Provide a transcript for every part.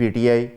PTI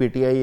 PTI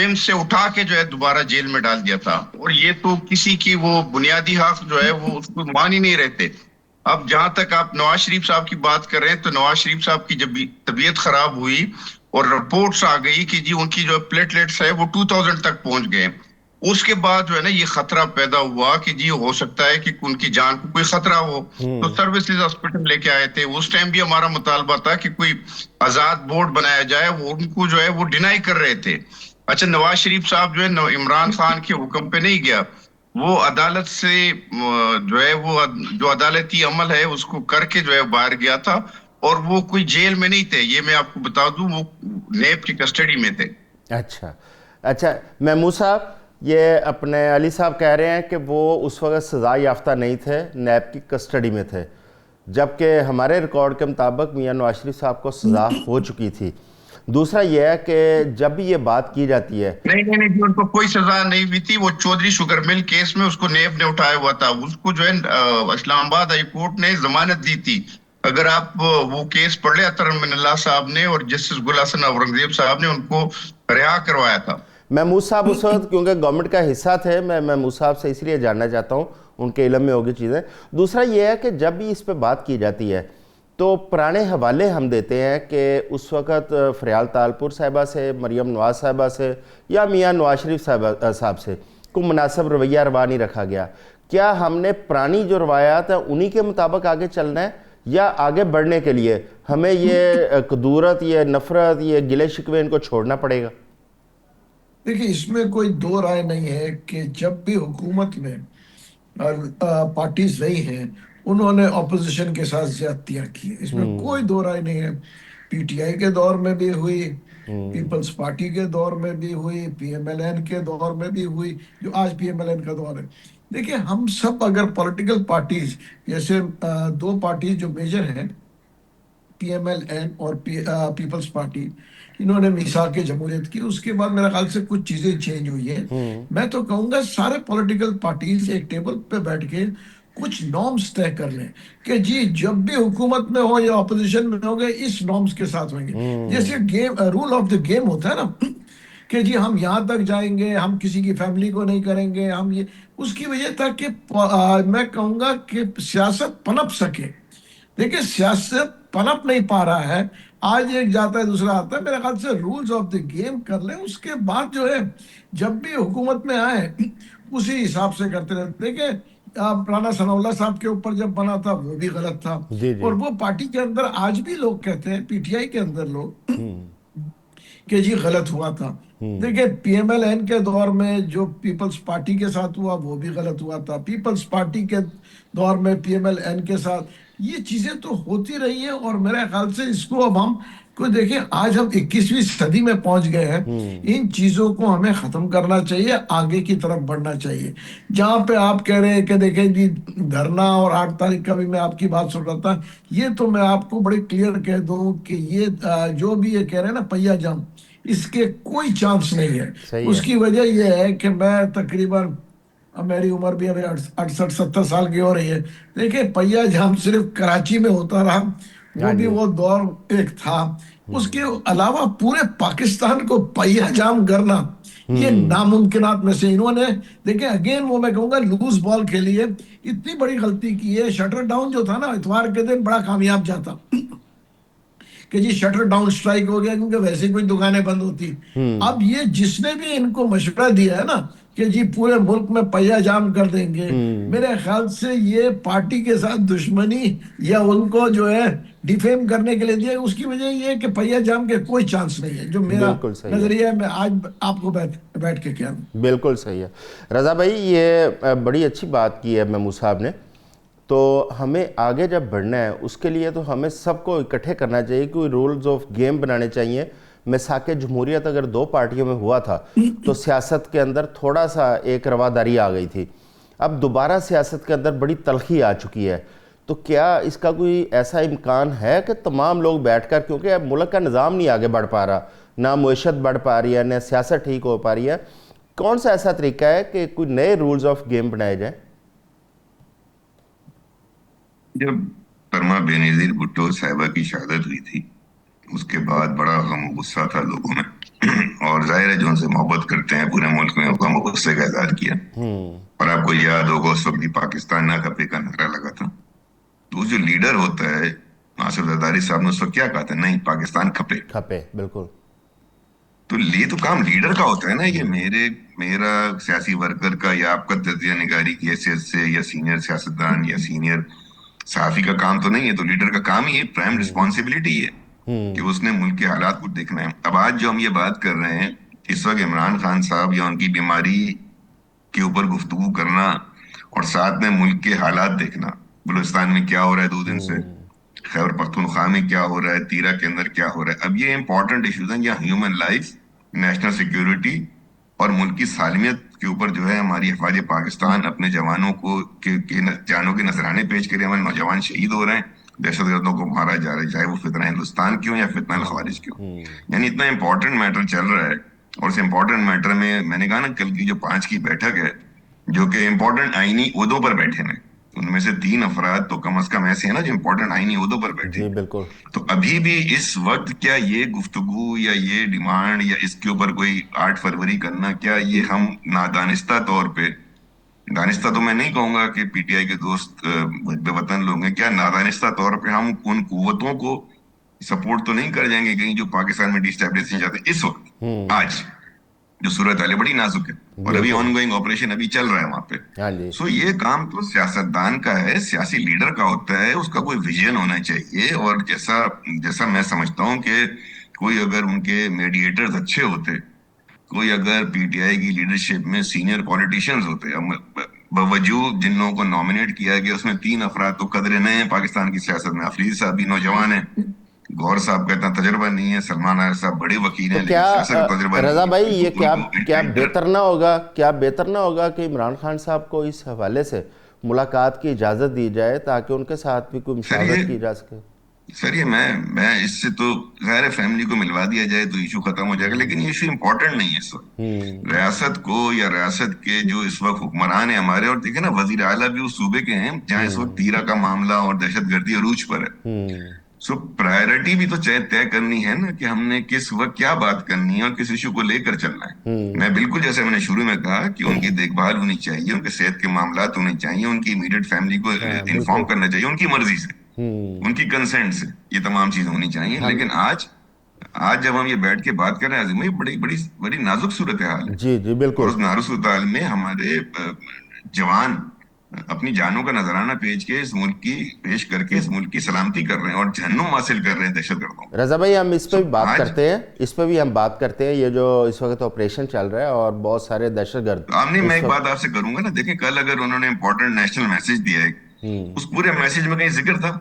film سے اٹھا کے جو ہے دوبارہ جیل میں ڈال دیا تھا، اور یہ تو کسی کی وہ بنیادی حق جو ہے وہ اس کو مان ہی نہیں رہتے. اب جہاں تک آپ نواز شریف صاحب کی بات کر رہے ہیں، تو نواز شریف صاحب کی جب طبیعت خراب ہوئی اور رپورٹس آ گئی کہ جی ان کی جو پلیٹلیٹس ہے وہ 2000 تک پہنچ گئے، اس کے بعد جو ہے نا یہ خطرہ پیدا ہوا کہ جی ہو سکتا ہے کہ ان کی جان کو کوئی خطرہ ہو. تو سروسز ہاسپٹل لے کے آئے تھے. اس ٹائم بھی ہمارا مطالبہ تھا کہ کوئی آزاد بورڈ بنایا جائے. وہ ان کو جو ہے وہ ڈینائی کر رہے تھے. اچھا، نواز شریف صاحب جو ہے عمران خان کے حکم پہ نہیں گیا، وہ عدالت سے جو ہے وہ جو عدالتی عمل ہے اس کو کر کے جو ہے باہر گیا تھا، اور وہ کوئی جیل میں نہیں تھے. یہ میں آپ کو بتا دوں، وہ نیب کی کسٹڈی میں تھے. اچھا محمود صاحب، یہ اپنے علی صاحب کہہ رہے ہیں کہ وہ اس وقت سزا یافتہ نہیں تھے، نیب کی کسٹڈی میں تھے، جبکہ ہمارے ریکارڈ کے مطابق میاں نواز شریف صاحب کو سزا ہو چکی تھی. دوسرا یہ ہے کہ جب بھی یہ بات کی جاتی ہے، نہیں جی، ان کو کوئی سزا نہیں ہوئی تھی. وہ چودھری شوگر مل کیس میں اس کو نیب نے اٹھایا ہوا تھا. اس کو جو ہے اسلام آباد ہائی کورٹ نے ضمانت دی تھی. اگر آپ وہ کیس پڑھ لیں، اطہر من اللہ صاحب نے اور جسٹس گل حسن اورنگزیب صاحب نے ان کو رہا کروایا تھا. محمود صاحب اس وقت کیونکہ گورنمنٹ کا حصہ تھے، میں محمود صاحب سے اس لیے جاننا چاہتا ہوں، ان کے علم میں ہوگی چیزیں. دوسرا یہ ہے کہ جب بھی اس پہ بات کی جاتی ہے تو پرانے حوالے ہم دیتے ہیں کہ اس وقت فریال تالپور صاحبہ سے، مریم نواز صاحبہ سے، یا میاں نواز شریف صاحب سے کوئی مناسب رویہ روا نہیں رکھا گیا. کیا ہم نے پرانی جو روایات ہیں انہی کے مطابق آگے چلنا ہے، یا آگے بڑھنے کے لیے ہمیں یہ قدورت، یہ نفرت، یہ گلے شکوے ان کو چھوڑنا پڑے گا؟ دیکھیں، اس میں کوئی دو رائے نہیں ہے کہ جب بھی حکومت میں پارٹیز رہی ہیں انہوں نے اپوزیشن کے ساتھ زیادتیاں کی. اس میں کوئی دو رائے نہیں ہے. پی ٹی آئی کے دور میں بھی ہوئی، پیپلز پارٹی کے دور میں بھی ہوئی، پی ایم ایل این کے دور میں بھی ہوئی، جو آج پی ایم ایل این کا دور ہے. دیکھیں، ہم سب اگر پولیٹیکل پارٹیز، جیسے دو پارٹیز جو میجر ہیں، پی ایم ایل این اور پیپلز پارٹی، انہوں نے میثاق جمہوریت کی. اس کے بعد میرے خیال سے کچھ چیزیں چینج ہوئی ہیں. میں تو کہوں گا سارے پولیٹیکل پارٹیز ایک ٹیبل پہ بیٹھ کے کچھ نارمز طے کر لیں کہ جی جب بھی حکومت میں ہو یا اپوزیشن میں ہو گئے، اس نارمز کے ساتھ ہوئیں گے. جیسے game, role of the game ہوتا ہے نا، کہ جی ہم یہاں تک جائیں گے، ہم کسی کی فیملی کو نہیں کریں گے، ہم یہ اس کی وجہ تھا کہ میں کہوں گا کہ سیاست پنپ سکے. دیکھیں، سیاست پنپ نہیں پا رہا ہے. آج ایک جاتا ہے دوسرا آتا ہے. میرے خیال سے رولز آف دی گیم کر لیں. اس کے بعد جو ہے جب بھی حکومت میں آئے اسی حساب سے کرتے رہتے. دیکھیں، رانا ثناء اللہ صاحب کے اوپر جب بنا تھا وہ بھی غلط تھا، اور وہ پارٹی کے اندر آج بھی لوگ کہتے ہیں، پی ٹی آئی کے اندر لوگ، کہ جی غلط ہوا تھا. دیکھیں، پی ایم ایل این کے دور میں جو پیپلز پارٹی کے ساتھ ہوا وہ بھی غلط ہوا تھا. پیپلز پارٹی کے دور میں پی ایم ایل این کے ساتھ یہ چیزیں تو ہوتی رہی ہیں. اور میرے خیال سے اس کو اب ہم کو دیکھیں، آج ہم 21ویں صدی میں پہنچ گئے ہیں. ان چیزوں کو ہمیں ختم کرنا چاہیے، آگے کی طرف بڑھنا چاہیے. جہاں پہ آپ کہہ رہے ہیں کہ دیکھیں جی دھرنا، اور 8 تاریخ کا بھی میں آپ کی بات سن رہا تھا، یہ تو میں آپ کو بڑی کلیئر کہہ دوں کہ یہ جو بھی یہ کہہ رہے ہیں نا پہیا جام، اس کے کوئی چانس نہیں ہے. اس کی وجہ یہ ہے کہ میں تقریباً، میری عمر بھی ابھی 68-70 سال کی ہو رہی ہے. دیکھیں، پہیا جام صرف کراچی میں ہوتا رہا، وہ بھی وہ دور ایک تھا. اس کے علاوہ پورے پاکستان کو پہیا جام کرنا یہ ناممکنات میں سے انہوں نے، دیکھیں اگین وہ میں کہوں گا لوز بال کھیلی ہے. اتنی بڑی غلطی کی ہے. شٹر ڈاؤن جو تھا نا اتوار کے دن بڑا کامیاب جاتا کہ جی شٹر ڈاؤن سٹرائک ہو گیا، کیونکہ ویسے کوئی دکانیں بند ہوتی. اب یہ جس نے بھی ان کو مشورہ دیا ہے نا کہ جی پورے ملک میں پہیا جام کر دیں گے، میرے خیال سے یہ پارٹی کے ساتھ دشمنی یا ان کو جو ہے ڈیفیم کرنے کے لیے دیا. اس کی وجہ یہ ہے کہ پہیا جام کے کوئی چانس نہیں ہے. جو میرا نظریہ ہے، میں آج آپ کو بیٹھ کے کہہ رہا ہوں. بالکل صحیح ہے رضا بھائی، یہ بڑی اچھی بات کی ہے محمود صاحب نے. تو ہمیں آگے جب بڑھنا ہے اس کے لیے تو ہمیں سب کو اکٹھے کرنا چاہیے، کوئی رولز آف گیم بنانے چاہیے. میثاق جمہوریت اگر 2 پارٹیوں میں ہوا تھا تو سیاست کے اندر تھوڑا سا ایک رواداری آ گئی تھی. اب دوبارہ سیاست کے اندر بڑی تلخی آ چکی ہے. تو کیا اس کا کوئی ایسا امکان ہے کہ تمام لوگ بیٹھ کر، کیونکہ اب ملک کا نظام نہیں آگے بڑھ پا رہا، نہ معیشت بڑھ پا رہی ہے، نہ سیاست ٹھیک ہو پا رہی ہے، کون سا ایسا طریقہ ہے کہ کوئی نئے رولز آف گیم بنائے جائیں؟ جب پرما بینظیر بھٹو صاحبہ کی شہادت ہوئی تھی، اس کے بعد بڑا غم و غصہ تھا لوگوں میں. اور ظاہر ہے جو ان سے محبت کرتے ہیں پورے ملک میں غم و غصے کا اظہار کیا. اور آپ کو یاد ہوگا اس وقت بھی پاکستان نہ کپے کا نعرہ لگا تھا. تو جو لیڈر ہوتا ہے ناصر زرداری صاحب نے اس وقت کیا کہا تھا؟ نہیں، پاکستان کھپے. کھپے، بالکل. تو یہ تو کام لیڈر کا ہوتا ہے نا. یہ میرا سیاسی ورکر کا یا آپ کا تجزیہ نگاری کی حیثیت سے یا سینئر سیاستدان یا سینئر صحافی کا کام تو نہیں ہے. تو لیڈر کا کام ہی پرائم رسپانسبلٹی ہے کہ اس نے ملک کے حالات کو دیکھنا ہے. اب آج جو ہم یہ بات کر رہے ہیں اس وقت عمران خان صاحب یا ان کی بیماری کے اوپر گفتگو کرنا اور ساتھ میں ملک کے حالات دیکھنا، بلوچستان میں کیا ہو رہا ہے 2 دن سے، خیبر پختونخوا میں کیا ہو رہا ہے، تیرا کے اندر کیا ہو رہا ہے. اب یہ امپورٹنٹ ایشوز ہیں یا ہیومن لائف، نیشنل سیکیورٹی اور ملک کی سالمیت کے اوپر جو ہے ہماری افواج پاکستان اپنے جوانوں کو جانوں کے نذرانے پیش کرے. ہمارے نوجوان شہید ہو رہے ہیں، دہشت گردوں کو مارا جا رہا ہے، چاہے وہ فتنہ ہندوستان کیوں یا فتنہ الخوارج کیوں. یعنی اتنا امپورٹنٹ میٹر چل رہا ہے. اور اس امپورٹنٹ میٹر میں نے کہا نا کل کی جو 5 کی بیٹھک ہے جو کہ امپورٹنٹ آئینی عہدوں پر بیٹھے ہیں، ان میں سے 3 افراد تو کم از کم ایسے ہیں نا جو امپورٹنٹ آئینی عہدوں پر بیٹھے. جی بالکل. تو ابھی بھی اس وقت کیا یہ گفتگو یا یہ ڈیمانڈ یا اس کے اوپر کوئی 8 فروری کرنا، کیا یہ ہم نادانستہ طور پہ، دانستہ تو میں نہیں کہوں گا کہ پی ٹی آئی کے دوست بے وطن لوگ ہیں، کیا نادانستہ طور پہ ہم ان قوتوں کو سپورٹ تو نہیں کر جائیں گے کہیں جو پاکستان میں ڈی اسٹیبلشن چاہتے ہیں اس وقت آج جو صورتحال بڑی نازک ہے اور ابھی آن گوئنگ آپریشن ابھی چل رہا ہے وہاں پہ. سو یہ کام تو سیاستدان کا ہے، سیاسی لیڈر کا ہوتا ہے. اس کا کوئی ویژن ہونا چاہیے. اور جیسا میں سمجھتا ہوں کہ کوئی اگر ان کے میڈیٹرز اچھے ہوتے، کوئی اگر پی ٹی آئی کی لیڈرشپ میں سینئر پولیٹیشینز ہوتے، باوجود جن لوگوں کو نامنیٹ کیا گیا اس میں 3 افراد تو قدرے نئے ہیں پاکستان کی سیاست میں. آفریدی صاحب بھی نوجوان ہیں، گور صاحب کا اتنا تجربہ نہیں ہے، سلمان عارف صاحب بڑے وکیل ہیں لیکن سیاست کا تجربہ نہیں ہے. رضا بھائی یہ کیا بہتر نہ ہوگا کہ عمران خان صاحب کو اس حوالے سے ملاقات کی اجازت دی جائے تاکہ ان کے ساتھ بھی کوئی مشاورت کی جا سکے؟ سر یہ میں اس سے تو غیر فیملی کو ملوا دیا جائے تو ایشو ختم ہو جائے گا، لیکن یہ ایشو امپورٹنٹ نہیں ہے اس وقت. ریاست کو یا ریاست کے جو اس وقت حکمران ہیں ہمارے، اور دیکھیں نا وزیر اعلیٰ بھی اس صوبے کے ہیں جہاں اس وقت تیرا کا معاملہ اور دہشت گردی عروج پر ہے. سو پرائرٹی بھی تو طے کرنی ہے نا کہ ہم نے کس وقت کیا بات کرنی ہے اور کس ایشو کو لے کر چلنا ہے. میں بالکل جیسے میں نے شروع میں کہا کہ ان کی دیکھ بھال ہونی چاہیے، ان کے صحت کے معاملات ہونے چاہیے، ان کی امیڈیٹ فیملی کو انفارم کرنا چاہیے ان کی مرضی سے، ان کی کنسنٹ سے، یہ تمام چیزیں ہونی چاہیے. لیکن آج جب ہم یہ بیٹھ کے بات کر رہے ہیں عظیم، یہ بڑی نازک صورتحال ہے. جی جی بالکل. اور اس نازک صورتحال میں ہمارے جوان اپنی جانوں کا نذرانہ پیش کر کے اس ملک کی سلامتی کر رہے ہیں اور جہنم حاصل کر رر ہیں دہشت گردوں. رضا بھائی ہم اس پہ بھی بات کرتے ہیں، یہ جو اس وقت آپریشن چل رہا ہے اور بہت سارے دہشت گرد. میں ایک بات آپ سے کروں گا نا، دیکھیں کل اگر انہوں نے امپورٹنٹ نیشنل میسج دیا ہے، اس پورے میسج میں کہیں ذکر تھا؟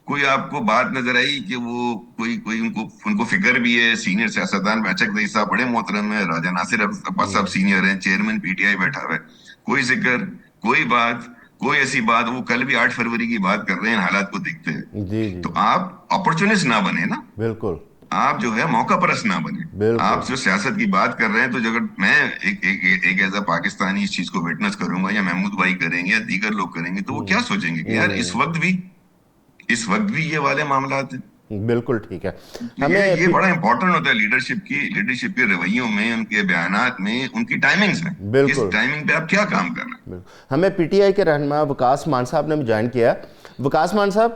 کوئی آپ کو بات نظر آئی کہ وہ کوئی ان کو فکر بھی ہے؟ سینئر سیاستدان بیچک رئیس صاحب بڑے محترم ہے، راجہ ناصر عباس صاحب سینئر ہیں، چیئرمین پی ٹی آئی بیٹھا ہوا ہے، کوئی ذکر، کوئی بات، کوئی ایسی بات. وہ کل بھی 8 فروری کی بات کر رہے ہیں حالات کو دیکھتے ہیں. تو آپ اپرچونسٹ نہ بنے نا، بالکل آپ جو ہے موقع پرست نہ بنے. آپ جو سیاست کی بات کر رہے ہیں تو اگر میں ایک ایز اے پاکستانی اس چیز کو وٹنس کروں گا یا محمود بھائی کریں گے یا دیگر لوگ کریں گے تو وہ کیا سوچیں گے کہ یار اس وقت بھی یہ والے معاملات ہیں. بالکل ٹھیک ہے. یہ بڑا امپورٹنٹ ہوتا ہے لیڈرشپ کے رویوں میں، ان کے بیانات میں، ان کی ٹائمنگز میں، کس ٹائمنگ پہ آپ کیا کام کر رہے ہیں. ہمیں پی ٹی آئی کے رہنما وقاص مان صاحب نے بھی جوائن کیا. وقاص مان صاحب،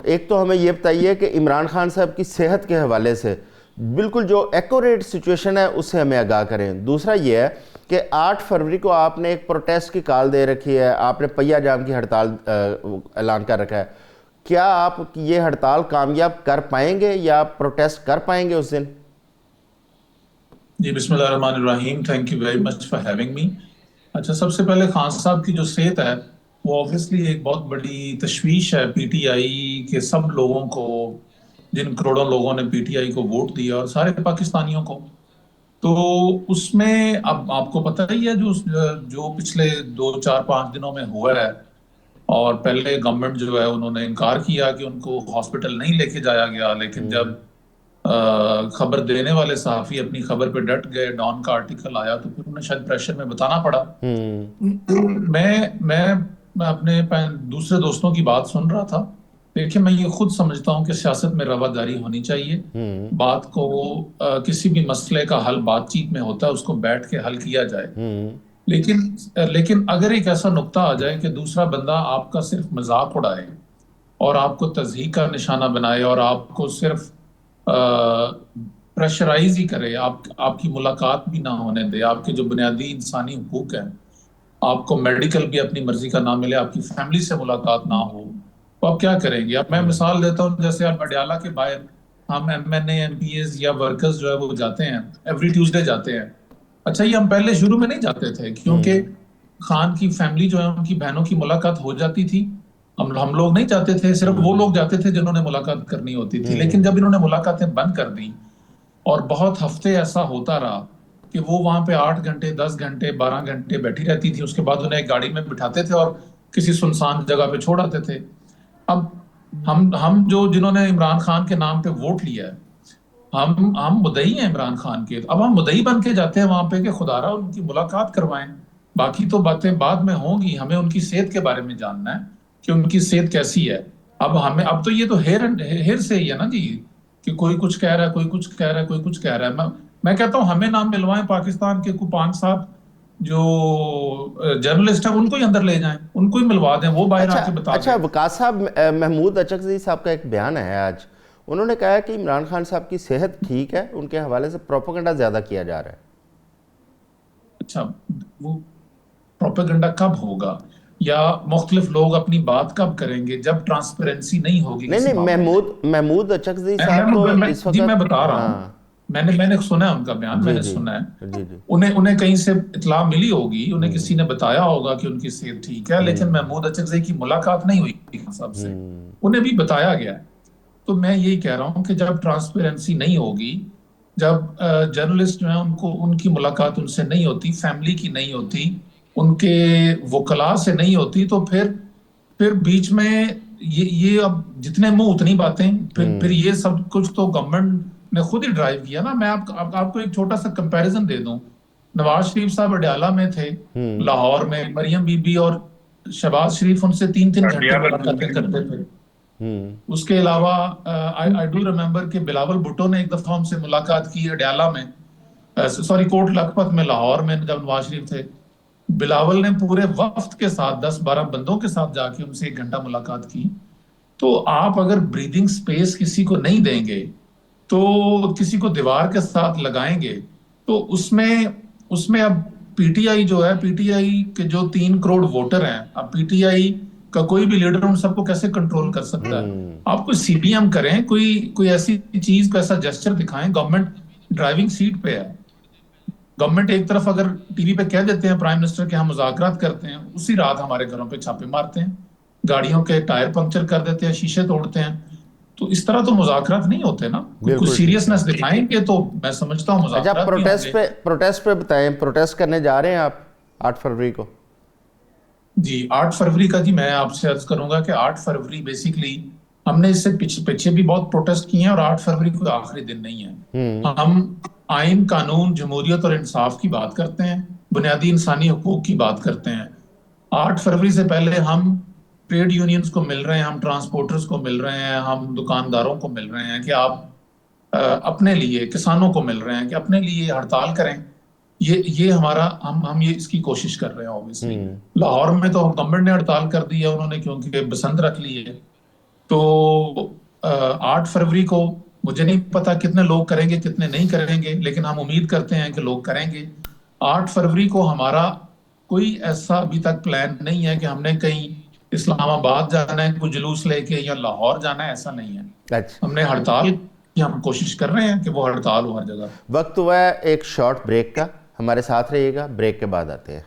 ایک تو ہمیں یہ بتائیے کہ عمران خان صاحب کی صحت کے حوالے سے بالکل جو ایکوریٹ سچویشن ہے اس سے ہمیں آگاہ کریں. دوسرا یہ ہے کہ 8 فروری کو آپ نے ایک پروٹیسٹ کی کال دے رکھی ہے، آپ نے پہیہ جام کی ہڑتال اعلان کر رکھا ہے. کیا آپ یہ ہڑتال کامیاب کر پائیں گے یا پروٹیسٹ کر پائیں گے اس دن؟ جی بسم اللہ الرحمن الرحیم. Thank you very much for having me. اچھا، سب سے پہلے خان صاحب کی جو صحت ہے وہ آبویسلی ایک بہت بڑی تشویش ہے پی ٹی آئی کے سب لوگوں کو، جن کروڑوں لوگوں نے پی ٹی آئی کو ووٹ دیا اور سارے پاکستانیوں کو. تو اس میں اب آپ کو پتہ ہی ہے جو پچھلے 2-4-5 دنوں میں ہوا ہے، اور پہلے گورنمنٹ جو ہے انہوں نے انکار کیا کہ ان کو ہاسپٹل نہیں لے کے جایا گیا، لیکن جب خبر دینے والے صحافی اپنی خبر پہ ڈٹ گئے، ڈان کا آرٹیکل آیا تو پھر انہیں شاید پریشر میں بتانا پڑا. میں اپنے دوسرے دوستوں کی بات سن رہا تھا دیکھیں میں یہ خود سمجھتا ہوں کہ سیاست میں رواداری ہونی چاہیے. بات کو کسی بھی مسئلے کا حل بات چیت میں ہوتا ہے، اس کو بیٹھ کے حل کیا جائے. لیکن اگر ایک ایسا نقطہ آ جائے کہ دوسرا بندہ آپ کا صرف مذاق اڑائے اور آپ کو تضحیک کا نشانہ بنائے اور آپ کو صرف پریشرائز ہی کرے، آپ کی ملاقات بھی نہ ہونے دے، آپ کے جو بنیادی انسانی حقوق ہیں، آپ کو میڈیکل بھی اپنی مرضی کا نہ ملے، آپ کی فیملی سے ملاقات نہ ہو، تو آپ کیا کریں گے؟ اب میں مثال دیتا ہوں، جیسے آپ اڈیالہ کے باہر ہم ایم این اے، ایم پی ایز یا ورکرز جو ہے وہ جاتے ہیں، ایوری ٹیوزڈے جاتے ہیں. اچھا یہ ہم پہلے شروع میں نہیں جاتے تھے کیونکہ خان کی فیملی جو ہے ان کی بہنوں کی ملاقات ہو جاتی تھی. ہم لوگ نہیں جاتے تھے، صرف وہ لوگ جاتے تھے جنہوں نے ملاقات کرنی ہوتی تھی. لیکن جب انہوں نے ملاقاتیں بند کر دیں اور بہت ہفتے ایسا ہوتا رہا کہ وہ وہاں پہ 8 گھنٹے 10 گھنٹے 12 گھنٹے بیٹھی رہتی تھی، اس کے بعد انہیں ایک گاڑی میں بٹھاتے تھے اور کسی سنسان جگہ پہ چھوڑ آتے تھے. اب ہم جنہوں نے عمران خان کے نام پہ ووٹ لیا ہے، ہم مدعی ہیں عمران خان کے. اب ہم مدعی بن کے جاتے ہیں وہاں پہ کہ خدا رہا ان کی ملاقات کروائیں. باقی تو باتیں بعد میں ہوں گی، ہمیں ان کی صحت کے بارے میں جاننا ہے کہ ان کی صحت کیسی ہے. اب تو یہ تو ہیر سے ہی ہے نا جی، کہ کوئی کچھ کہہ رہا ہے، کوئی کچھ کہہ رہا ہے، کوئی کچھ کہہ رہا ہے. میں کہتا ہوں ہمیں نام ملوائیں پاکستان کے کوئی 5-7 جو جرنلسٹ ہیں، ان کو ہی اندر لے جائیں، ان کو ہی ملوا دیں، وہ باہر آ کے بتا اچھا دیں. وقاص صاحب، محمود اچکزئی صاحب کا ایک بیان ہے آج، انہوں نے کہا ہے کہ عمران خان صاحب کی صحت ٹھیک ہے، ان کے حوالے سے پروپیگنڈا زیادہ کیا جا رہا ہے. اچھا وہ پروپیگنڈا کب ہوگا یا مختلف لوگ اپنی بات کب کریں گے؟ جب ٹرانسپیرنسی نہیں ہوگی کسی نہیں، معاملے میں. محمود اچکزئی صاحب تو اس وقت، جی میں بتا رہا ہوں، ہاں میں نے سنا ہے ان کا بیان، میں جی نے جی سنا ہے. جی جی انہیں کہیں سے اطلاع ملی ہوگی، انہیں کسی نے بتایا ہوگا کہ ان کی صحت ٹھیک ہے، لیکن محمود اچکزئی کی ملاقات نہیں ہوئی سب سے، انہیں بھی بتایا گیا ہے. تو میں یہی کہہ رہا ہوں کہ جب ٹرانسپیرنسی نہیں ہوگی، جب جرنلسٹ جو ہیں ان کی ملاقات ان سے نہیں ہوتی، فیملی کی نہیں ہوتی، ان کے وکلاء سے نہیں ہوتی، تو پھر بیچ میں یہ اب جتنے منہ اتنی باتیں، پھر یہ سب کچھ تو گورنمنٹ نے خود ہی ڈرائیو کیا نا. میں آپ کو ایک چھوٹا سا کمپیریزن دے دوں. نواز شریف صاحب اڈیالہ میں تھے، لاہور میں مریم بی بی اور شہباز شریف ان سے 3-3 گھنٹے ملاقاتیں کرتے تھے. اس کے علاوہ آئی ڈو ریمبر کہ بلاول بھٹو نے ایک دفعہ ان سے ملاقات کی اڈیالہ میں، سوری کوٹ لکھپت میں، لاہور میں جب نواز شریف تھے. بلاول نے پورے وفد کے ساتھ 10-12 بندوں کے ساتھ جا کے ان سے 1 گھنٹہ ملاقات کی. تو آپ اگر بریدنگ سپیس کسی کو نہیں دیں گے، تو کسی کو دیوار کے ساتھ لگائیں گے، تو اس میں اب پی ٹی آئی جو ہے، پی ٹی آئی کے جو 3 کروڑ ووٹر ہیں، اب پی ٹی آئی کا کوئی بھی لیڈر ان سب کو کیسے کنٹرول کر سکتا ہے؟ آپ کوئی سی پی ایم کریں، کوئی ایسی چیز کو ایسا جسچر دکھائیں. گورنمنٹ ڈرائیونگ سیٹ پہ ہے، گورنمنٹ ایک طرف اگر ٹی وی پہ کہہ دیتے ہیں پرائم منسٹر کہ ہم مذاکرات کرتے ہیں، اسی رات ہمارے گھروں پہ چھاپے مارتے ہیں، گاڑیوں کے ٹائر پنکچر کر دیتے ہیں، شیشے توڑتے ہیں. تو اس طرح تو مذاکرات نہیں ہوتے نا. کوئی بالکل ٹھیک ہے. سیریسنس دکھائیں گے تو میں سمجھتا ہوں اچھا مذاکرات بھی ہوں گے. پروٹیسٹ پہ بتائیں، پروٹیسٹ کرنے جا رہے ہیں آپ 8 فروری کو؟ جی 8 فروری کا، جی میں آپ سے عرض کروں گا کہ 8 فروری بیسیکلی ہم نے اس سے پیچھے بھی بہت پروٹیسٹ کیے ہیں، اور 8 فروری کوئی آخری دن نہیں ہے. ہم آئین، قانون، جمہوریت اور انصاف کی بات کرتے ہیں، بنیادی انسانی حقوق کی بات کرتے ہیں. 8 فروری سے پہلے ہم ٹریڈ یونینز کو مل رہے ہیں، ہم ٹرانسپورٹرز کو مل رہے ہیں، ہم دکانداروں کو مل رہے ہیں کہ آپ اپنے لیے، کسانوں کو مل رہے ہیں کہ اپنے لیے ہڑتال کریں. یہ ہمارا ہم یہ اس کی کوشش کر رہے ہیں. اوبیسلی لاہور میں تو گورنمنٹ نے ہڑتال کر دی ہے انہوں نے، کیونکہ بسنت رکھ لی ہے. تو 8 فروری کو مجھے نہیں پتا کتنے لوگ کریں گے کتنے نہیں کریں گے، لیکن ہم امید کرتے ہیں کہ لوگ کریں گے. 8 فروری کو ہمارا کوئی ایسا ابھی تک پلان نہیں ہے کہ ہم نے کہیں اسلام آباد جانا ہے کوئی جلوس لے کے یا لاہور جانا ہے، ایسا نہیں ہے. اچھا، ہم نے ہڑتال کی ہم کوشش کر رہے ہیں کہ وہ ہڑتال ہو ہر جگہ. وقت ہوا ہے ایک شارٹ بریک کا، ہمارے ساتھ رہیے گا، بریک کے بعد آتے ہیں.